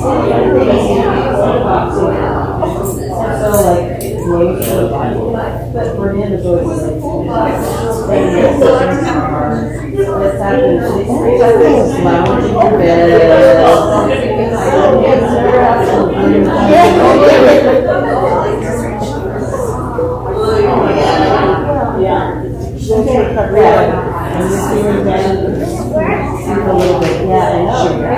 So like, it's low to the body, but for him it's always like, what's happened? She's lounging in bed. Yeah. She'll take her bed. And you see her bed. A little bit. Yeah, I know.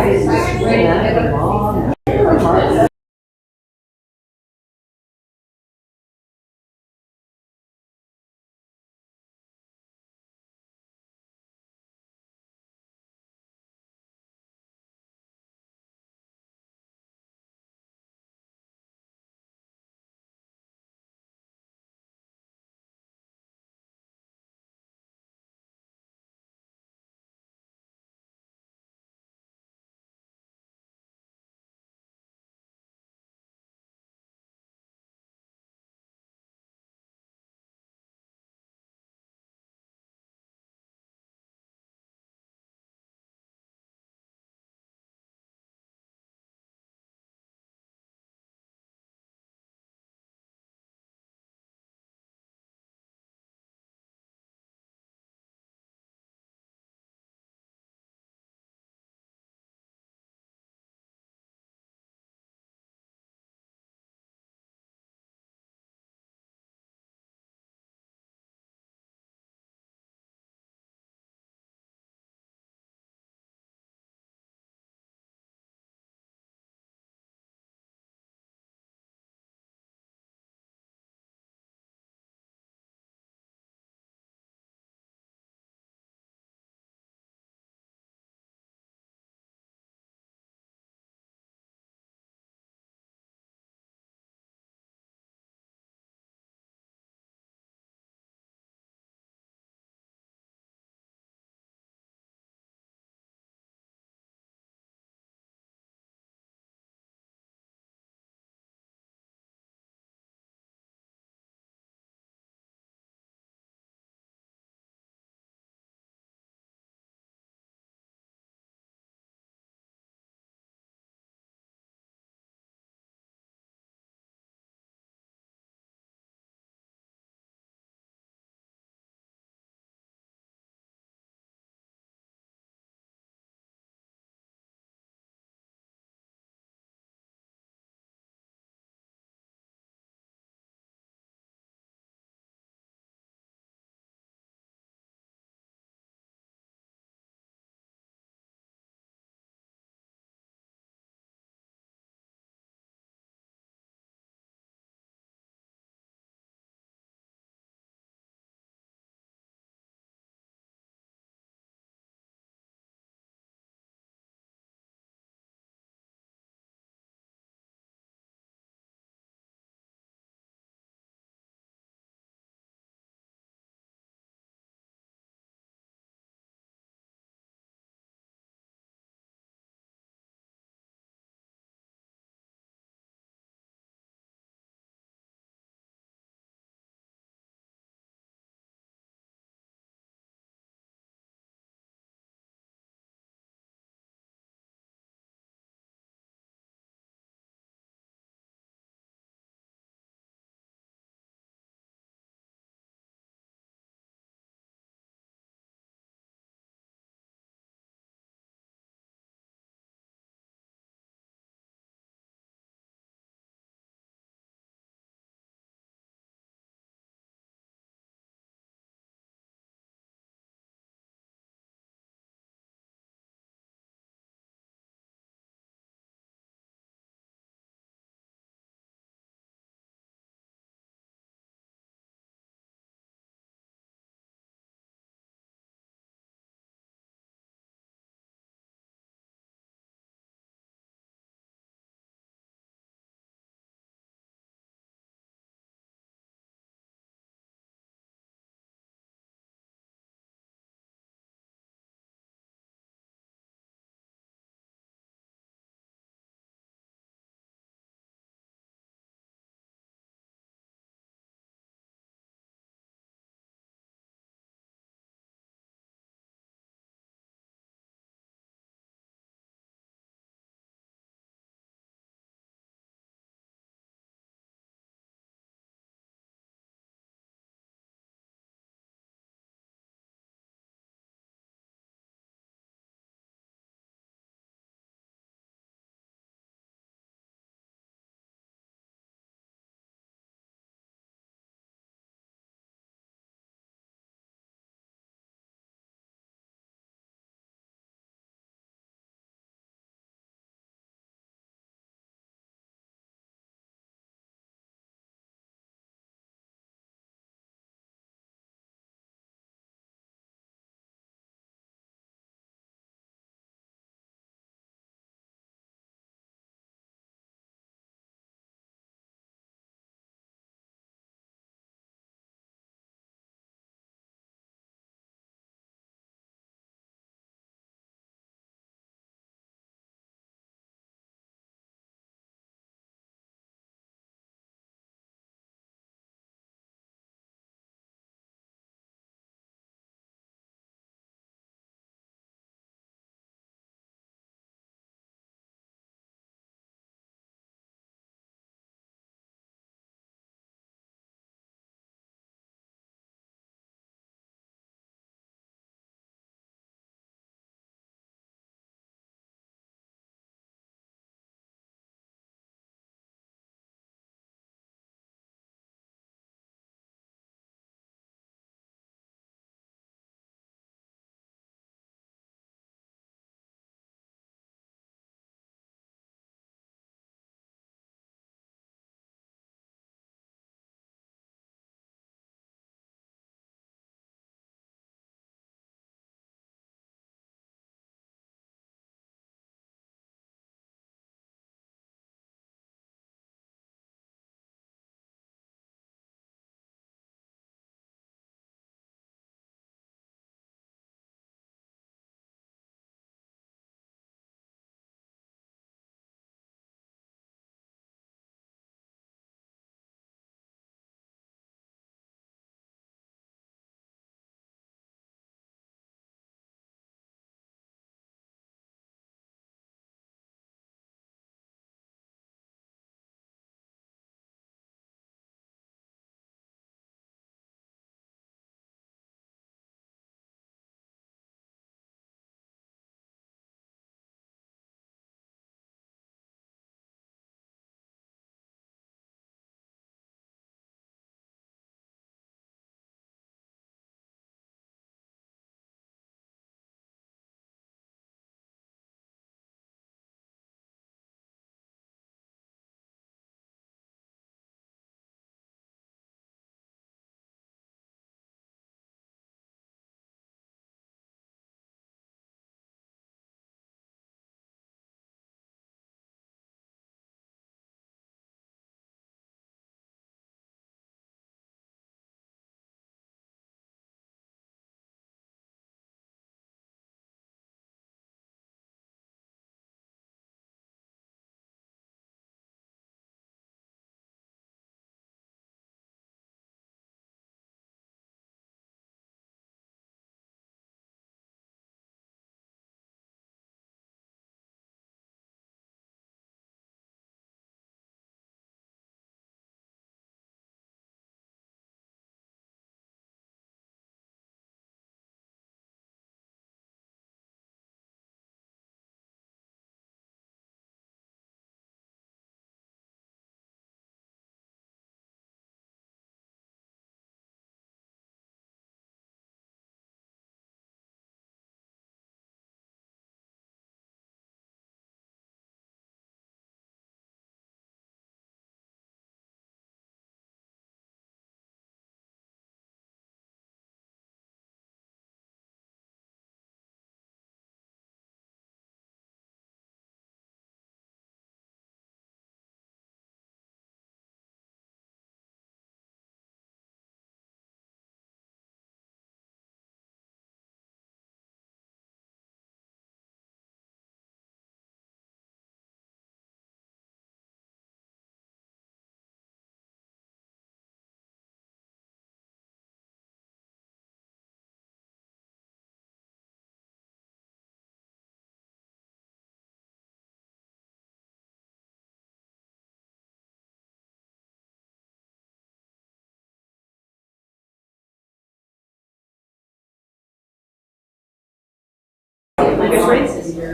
guys ready?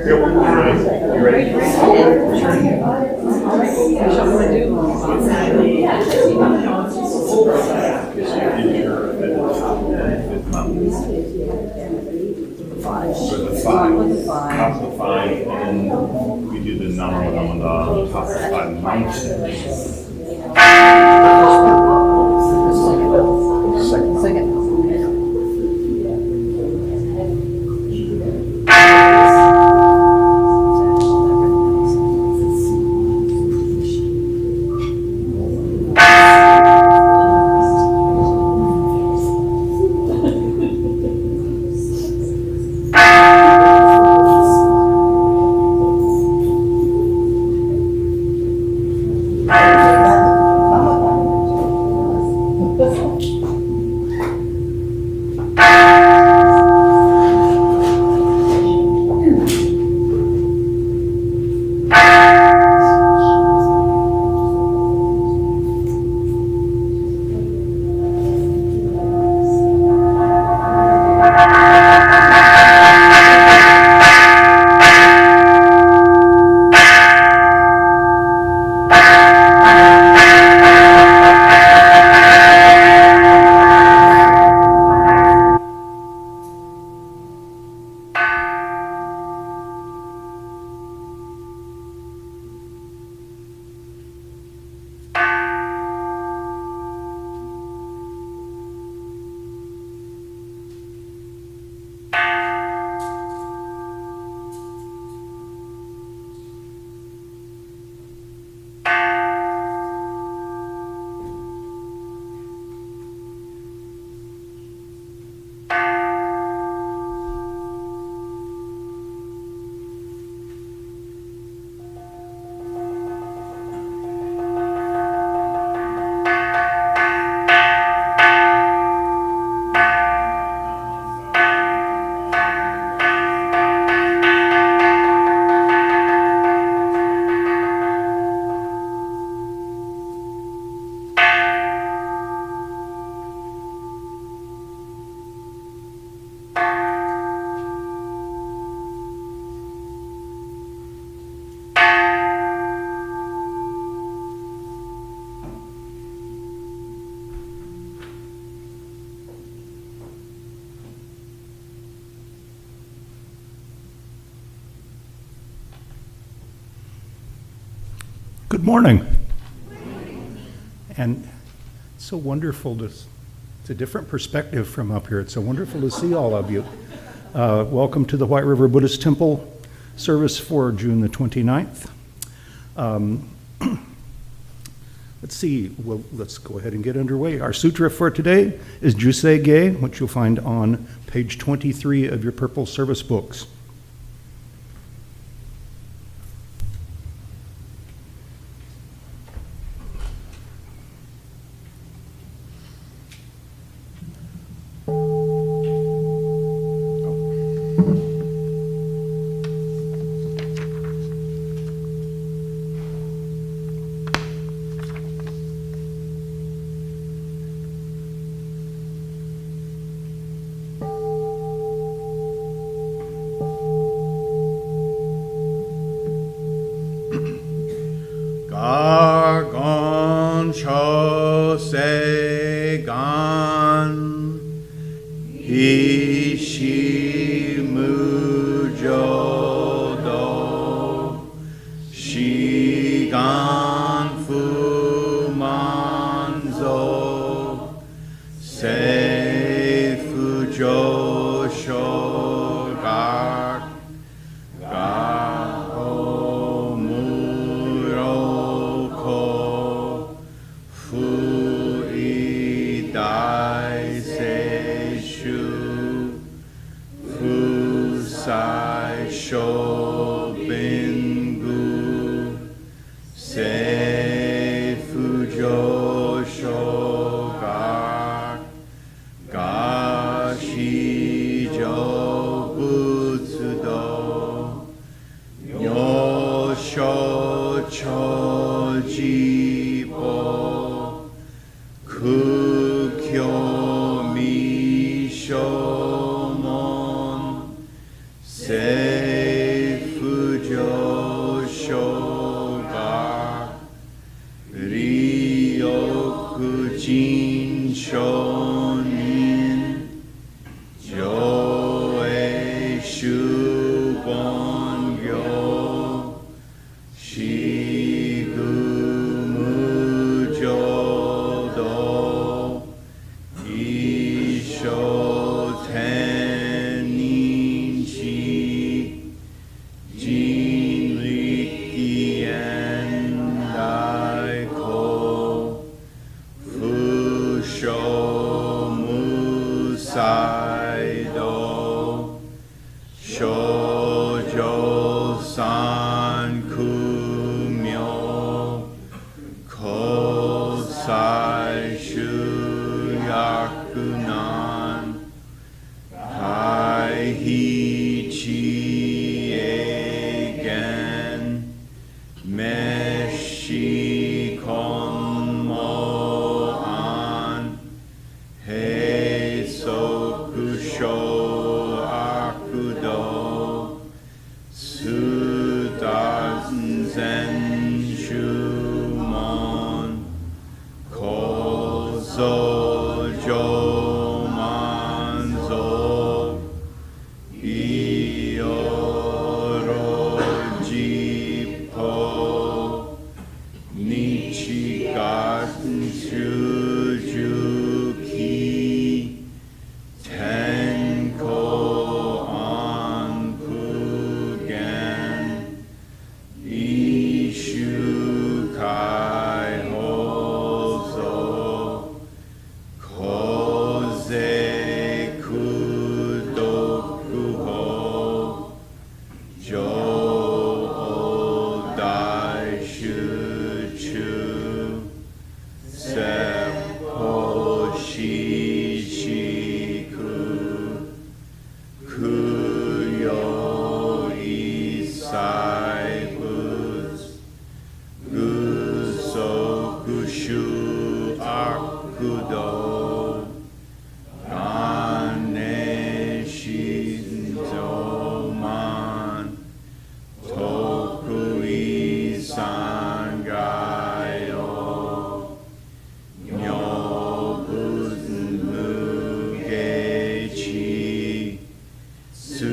You ready? Top of the five, and we do the number one on the top of the five mountains. Second. Good morning. And it's so wonderful it's a different perspective from up here. It's so wonderful to see all of you. Welcome to the White River Buddhist Temple service for June the 29th. Let's see, well, let's go ahead and get underway. Our sutra for today is Jusei Ge, which you'll find on page 23 of your purple service books. Gargon Chose Gan Ishi Mujodo Shigan Fumanzo Se Fujo Shogar Gaho Muroko Fui Dai Seishu Fusai Shobingu Se Fujo Shogar Gashijo Butsudo Yosho Chojibo Kukyo Mishomon Se 진쇼닌 조의 슈본교 시그무조도 이쇼텐인지 진리기엔다이코 fu쇼무사이도 쇼조산쿠묘 코사이슈야쿠난 다이히치에겐 메시콘모안 헤이소쿠쇼아쿠도 수단센슈몬 고소조만소 이어로지포 니치가슈주키 텐코안푸겐 이슈카이호소 코세쿠도쿠호 조오다이슈추 세포시시쿠 그요이사이부스 구소쿠슈아쿠도 안내신조만 토쿠이산가요 묘분무게치 수다스네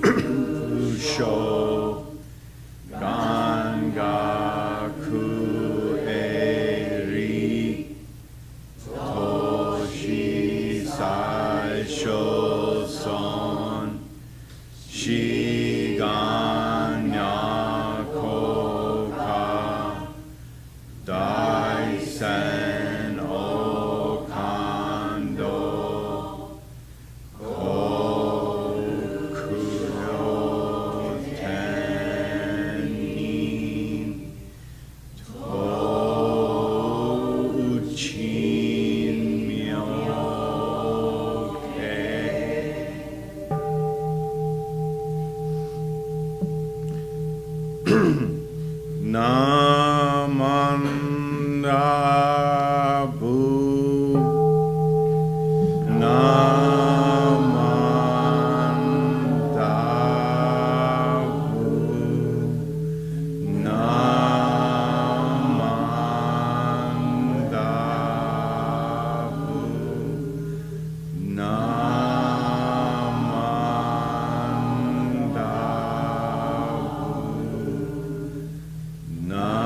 구쇼 간가쿠에리 도시살쇼선 시간야코카 다이센 오칸도 고쿠요텐인 도우친묘케 나만다부 나만다부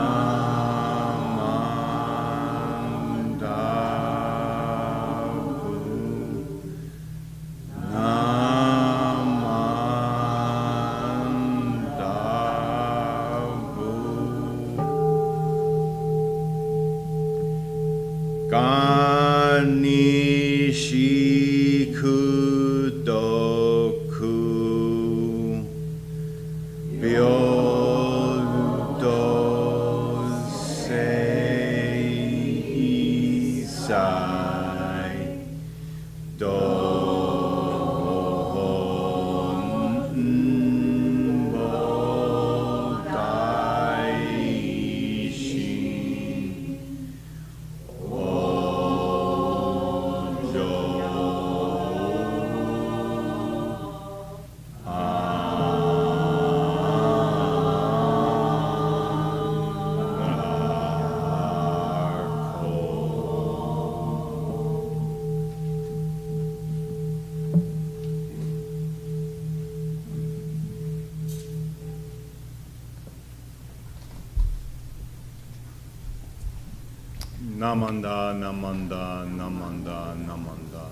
Namanda, namanda, namanda, namanda,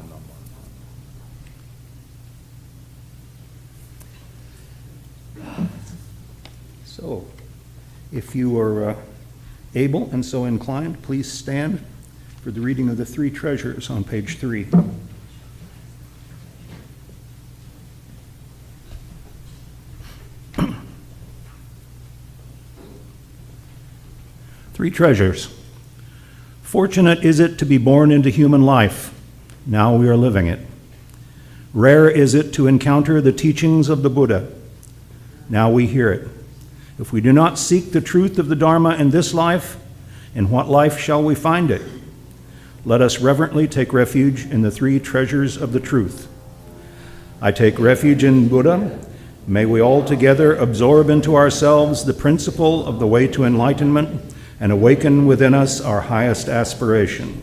namanda. So, if you are able and so inclined, please stand for the reading of the three treasures on page 3. Three treasures. Fortunate is it to be born into human life. Now we are living it. Rare is it to encounter the teachings of the Buddha. Now we hear it. If we do not seek the truth of the Dharma in this life, in what life shall we find it? Let us reverently take refuge in the three treasures of the truth. I take refuge in Buddha. May we all together absorb into ourselves the principle of the way to enlightenment and awaken within us our highest aspiration.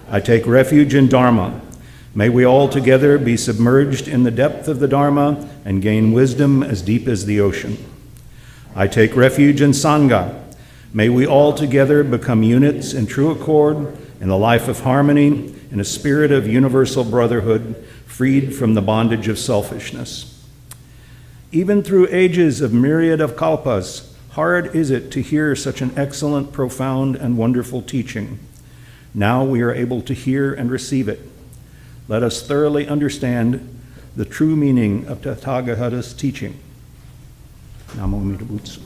I take refuge in Dharma. May we all together be submerged in the depth of the Dharma and gain wisdom as deep as the ocean. I take refuge in Sangha. May we all together become units in true accord in the life of harmony, in a spirit of universal brotherhood, freed from the bondage of selfishness. Even through ages of myriad of kalpas, hard is it to hear such an excellent, profound, and wonderful teaching. Now we are able to hear and receive it. Let us thoroughly understand the true meaning of Tathagata's teaching. Namo Amida Butsu.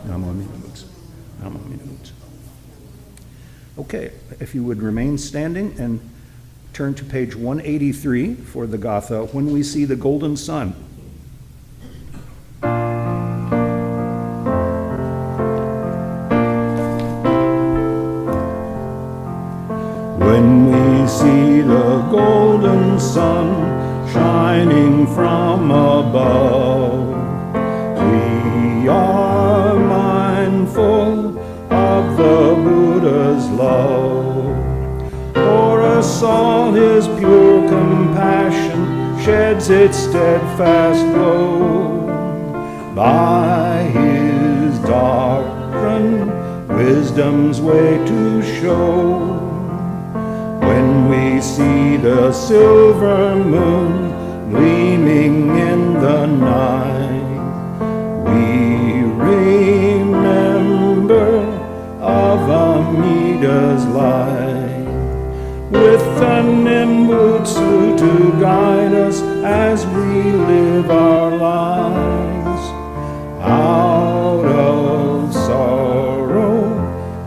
Namo Amida Butsu. Namo Amida Butsu. Okay, if you would remain standing and turn to page 183 for the Gatha, When We See the Golden Sun. When we see the golden sun shining from above, we are mindful of the Buddha's love. For us all his pure compassion sheds its steadfast glow. By his doctrine, wisdom's way to show. When we see the silver moon gleaming in the night, we remember of Amida's light. With the Nimbutsu to guide us as we live our lives, out of sorrow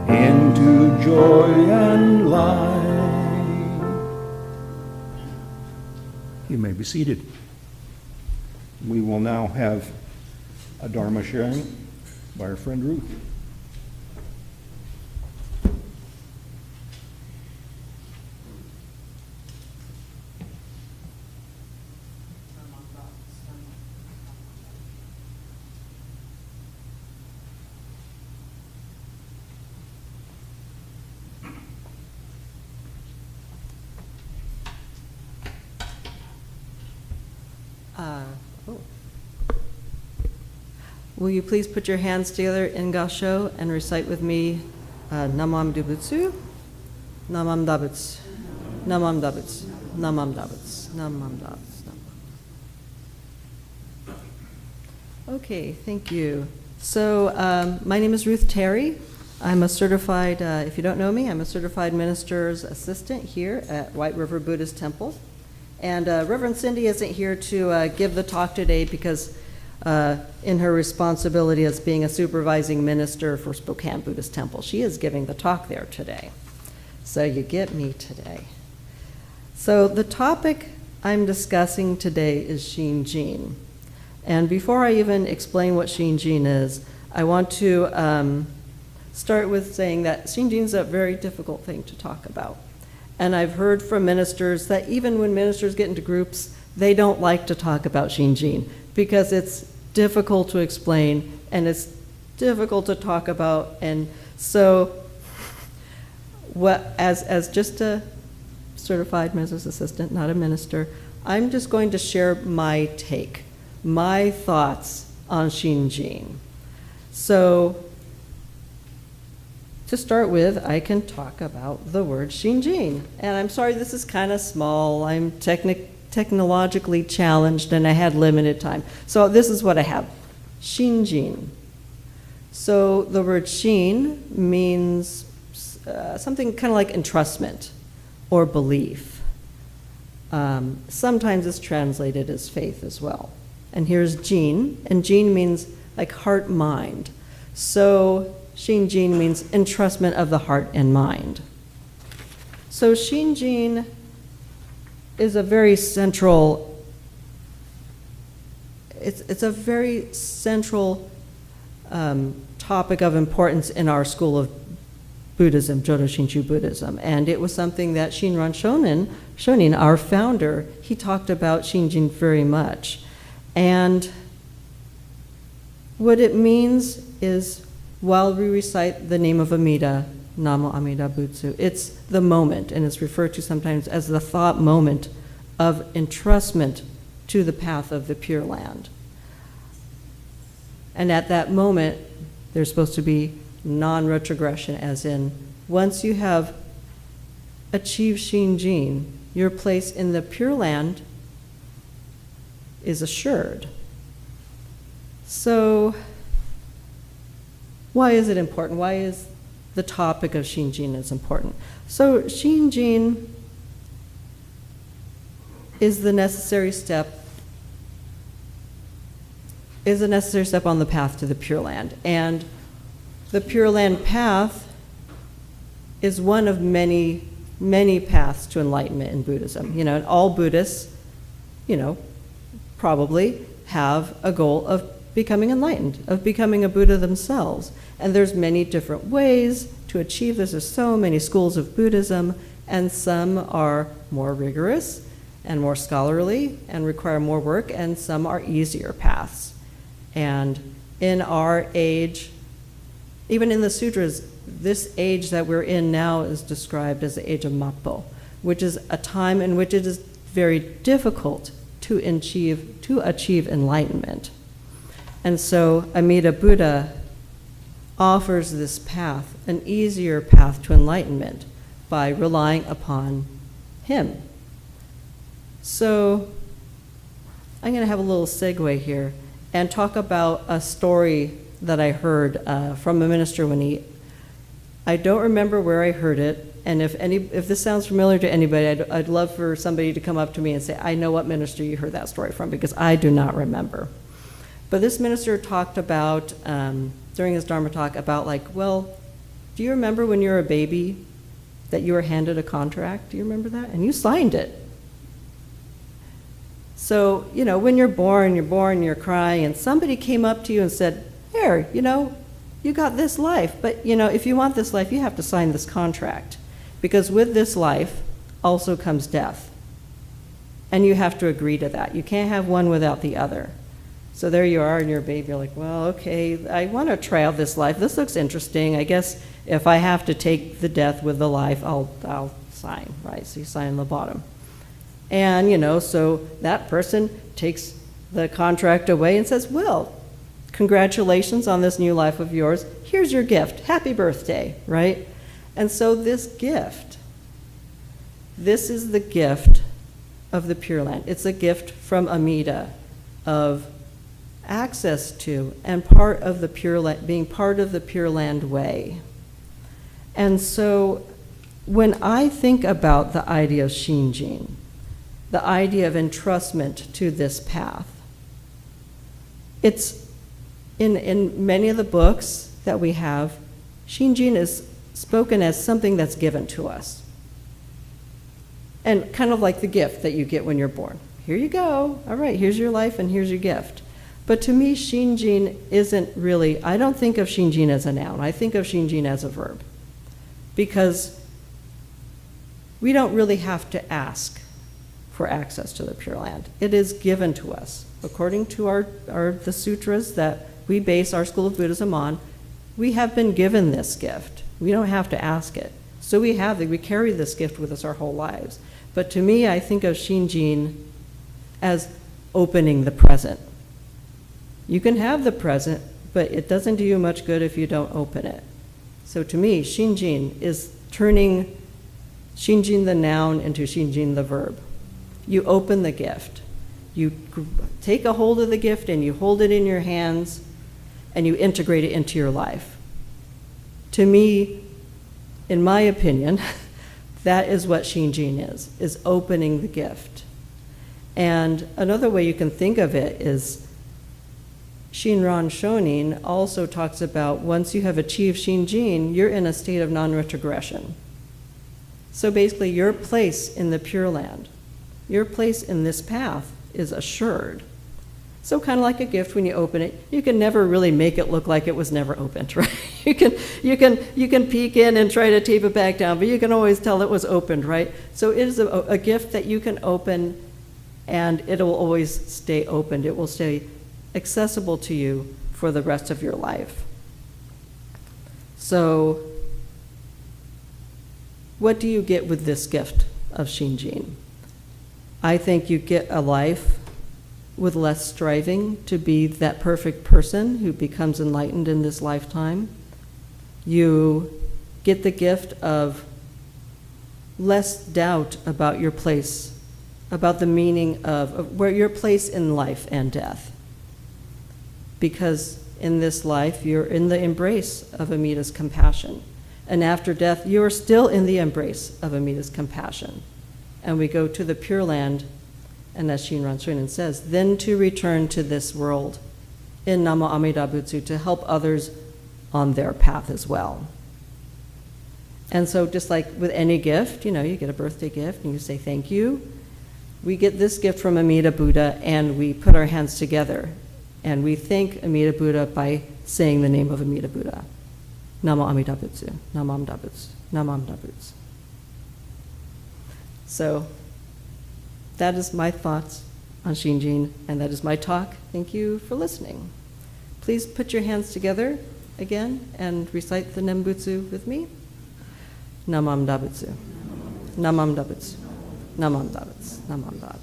into joy and light. You may be seated. We will now have a Dharma sharing by our friend Ruth. Will you please put your hands together in Gassho and recite with me Namam Dubutsu, Namam Dabutsu, Namam Dabutsu, Namam Dabutsu, Namam Dabutsu. Okay, thank you. So my name is Ruth Terry. I'm a certified, if you don't know me, I'm a certified minister's assistant here at White River Buddhist Temple. And Reverend Cindy isn't here to give the talk today because in her responsibility as being a supervising minister for Spokane Buddhist Temple, she is giving the talk there today. So you get me today. So the topic I'm discussing today is Shinjin. And before I even explain what Shinjin is, I want to start with saying that Shinjin is a very difficult thing to talk about. And I've heard from ministers that even when ministers get into groups, they don't like to talk about Shinjin because it's difficult to explain and it's difficult to talk about. And so as just a certified minister's assistant, not a minister, I'm just going to share my take, my thoughts on Shinjin. So to start with, I can talk about the word Shinjin. And I'm sorry, this is kind of small. I'm technologically challenged and I had limited time. So this is what I have, Shinjin. So the word Shin means something kind of like entrustment or belief. Sometimes it's translated as faith as well. And here's Jin, and Jin means like heart, mind. So Shinjin means entrustment of the heart and mind. So Shinjin is a very central, it's a very central topic of importance in our school of Buddhism, Jodo Shinshu Buddhism. And it was something that Shinran Shonin, our founder, he talked about Shinjin very much. And what it means is while we recite the name of Amida, Namo Amida Butsu, it's the moment, and it's referred to sometimes as the thought moment of entrustment to the path of the Pure Land. And at that moment, there's supposed to be non-retrogression, as in, once you have achieved Shinjin, your place in the Pure Land is assured. So, why is it important? Why is the topic of Shinjin is important? So, Shinjin is the necessary step on the path to the Pure Land. And the Pure Land path is one of many, many paths to enlightenment in Buddhism. You know, and all Buddhists, you know, probably have a goal of becoming enlightened, of becoming a Buddha themselves. And there's many different ways to achieve this. There's so many schools of Buddhism, and some are more rigorous and more scholarly and require more work, and some are easier paths. And in our age, even in the sutras, this age that we're in now is described as the age of Mappo, which is a time in which it is very difficult to achieve enlightenment. And so Amida Buddha offers this path, an easier path to enlightenment, by relying upon him. So I'm going to have a little segue here and talk about a story that I heard from a minister when I don't remember where I heard it, and if this sounds familiar to anybody, I'd love for somebody to come up to me and say, I know what minister you heard that story from, because I do not remember. But this minister talked about, during his Dharma talk, about like, well, do you remember when you were a baby that you were handed a contract? Do you remember that? And you signed it. So, you know, when you're born, you're crying, and somebody came up to you and said, here, you know, you got this life, but, you know, if you want this life, you have to sign this contract. Because with this life also comes death. And you have to agree to that. You can't have one without the other. So there you are, and you're a baby, you're like, well, okay, I want to try out this life. This looks interesting. I guess if I have to take the death with the life, I'll sign, right? So you sign on the bottom. And, you know, so that person takes the contract away and says, well, congratulations on this new life of yours. Here's your gift. Happy birthday, right? And so this gift, this is the gift of the Pure Land. It's a gift from Amida of access to and part of the Pure Land, being part of the Pure Land way. And so when I think about the idea of Shinjin, the idea of entrustment to this path, it's in many of the books that we have, Shinjin is spoken as something that's given to us. And kind of like the gift that you get when you're born. Here you go. All right, here's your life and here's your gift. But to me, Shinjin isn't really, I don't think of Shinjin as a noun. I think of Shinjin as a verb. Because we don't really have to ask for access to the Pure Land. It is given to us. According to the sutras that we base our school of Buddhism on, we have been given this gift. We don't have to ask it. So we carry this gift with us our whole lives. But to me, I think of Shinjin as opening the present. You can have the present, but it doesn't do you much good if you don't open it. So to me, Shinjin is turning Shinjin the noun into Shinjin the verb. You open the gift. You take a hold of the gift and you hold it in your hands and you integrate it into your life. To me, in my opinion, that is what Shinjin is opening the gift. And another way you can think of it is Shinran Shonin also talks about once you have achieved Shinjin, you're in a state of non-retrogression. So basically, your place in the Pure Land, your place in this path is assured. So kind of like a gift, when you open it, you can never really make it look like it was never opened, right? You can peek in and try to tape it back down, but you can always tell it was opened, right? So it is a gift that you can open, and it will always stay opened. It will stay accessible to you for the rest of your life. So what do you get with this gift of Shinjin? I think you get a life with less striving to be that perfect person who becomes enlightened in this lifetime. You get the gift of less doubt about your place, about the meaning of where your place in life and death. Because in this life, you're in the embrace of Amita's compassion. And after death, you're still in the embrace of Amita's compassion. And we go to the Pure Land, and as Shinran Shonin says, then to return to this world in Namo Amida Butsu to help others on their path as well. And so just like with any gift, you get a birthday gift and you say thank you. We get this gift from Amida Buddha and we put our hands together and we thank Amida Buddha by saying the name of Amida Buddha. Namo Amida Butsu, Namo Amida Butsu, Namo Amida Butsu. So that is my thoughts on Shinjin, and that is my talk. Thank you for listening. Please put your hands together again and recite the Nembutsu with me. Namam Dabutsu. Namam Dabutsu. Namam Dabutsu. Namam Dabutsu.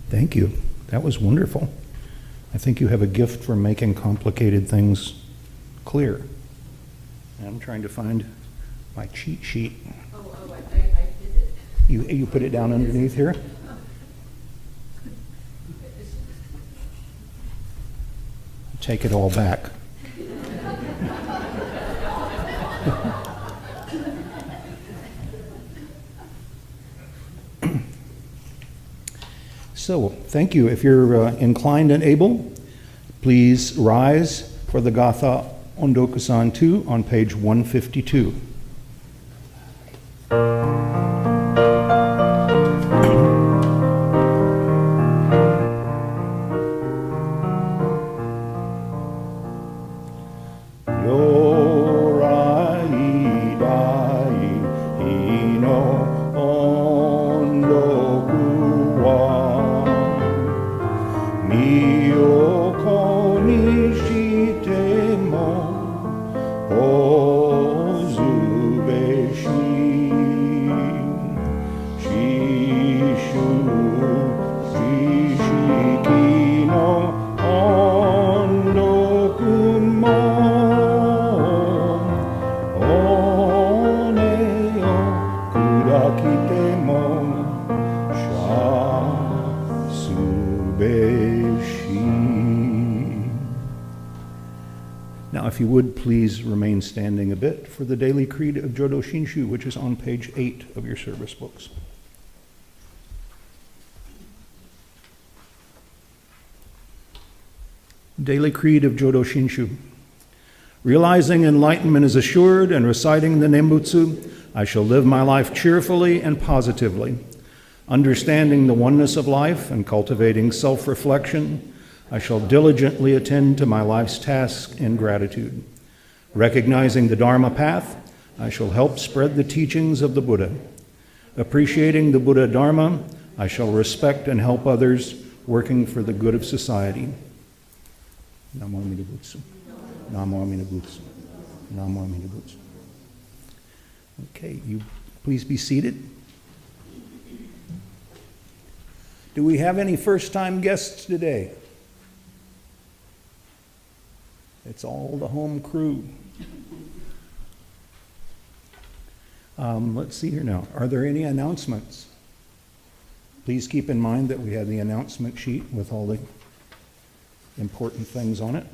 Thank you. That was wonderful. I think you have a gift for making complicated things clear. And I'm trying to find my cheat sheet. I did it. You put it down underneath here? Take it all back. So, thank you. If you're inclined and able, please rise for the Gatha Ondoku-san 2 on page 152. Now, if you would, please remain standing a bit for the Daily Creed of Jodo Shinshu, which is on page 8 of your service books. Daily Creed of Jodo Shinshu. Realizing enlightenment is assured and reciting the Nembutsu, I shall live my life cheerfully and positively. Understanding the oneness of life and cultivating self-reflection, I shall diligently attend to my life's tasks in gratitude. Recognizing the Dharma path, I shall help spread the teachings of the Buddha. Appreciating the Buddha Dharma, I shall respect and help others, working for the good of society. Namo Amida Butsu. Namo Amida Butsu. Namo Amida Butsu. Okay, you please be seated. Do we have any first-time guests today? It's all the home crew. Let's see here now. Are there any announcements? Please keep in mind that we have the announcement sheet with all the important things on it.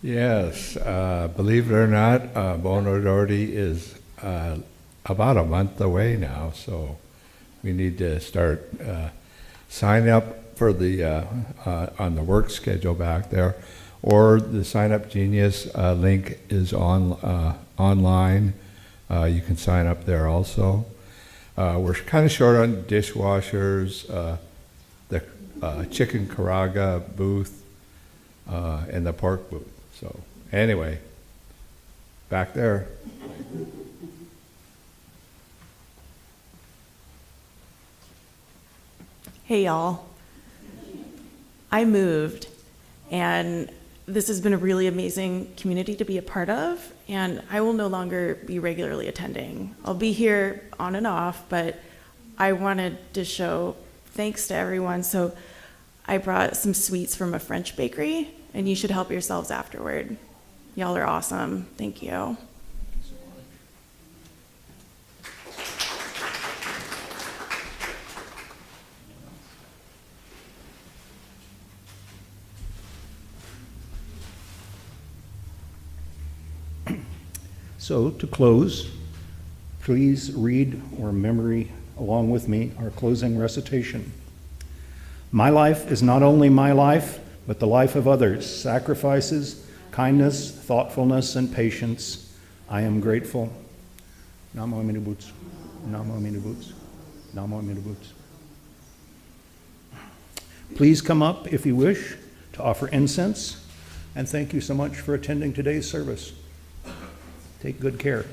Yes, believe it or not, Bono Doherty is about a month away now, so we need to start signing up for the on the work schedule back there, or the Sign Up Genius link is on online. You can sign up there also. We're kind of short on dishwashers, the chicken Karaga booth, and the pork booth. So anyway, back there. Hey y'all, I moved and this has been a really amazing community to be a part of, and I will no longer be regularly attending. I'll be here on and off, but I wanted to show thanks to everyone, so I brought some sweets from a French bakery, and you should help yourselves afterward. Y'all are awesome. Thank you. So, to close, please read or memory along with me our closing recitation. My life is not only my life, but the life of others. Sacrifices, kindness, thoughtfulness, and patience. I am grateful. Namo Amida Butsu. Namo Amida Butsu. Namo Amida Butsu. Please come up if you wish to offer incense, and thank you so much for attending today's service. Take good care.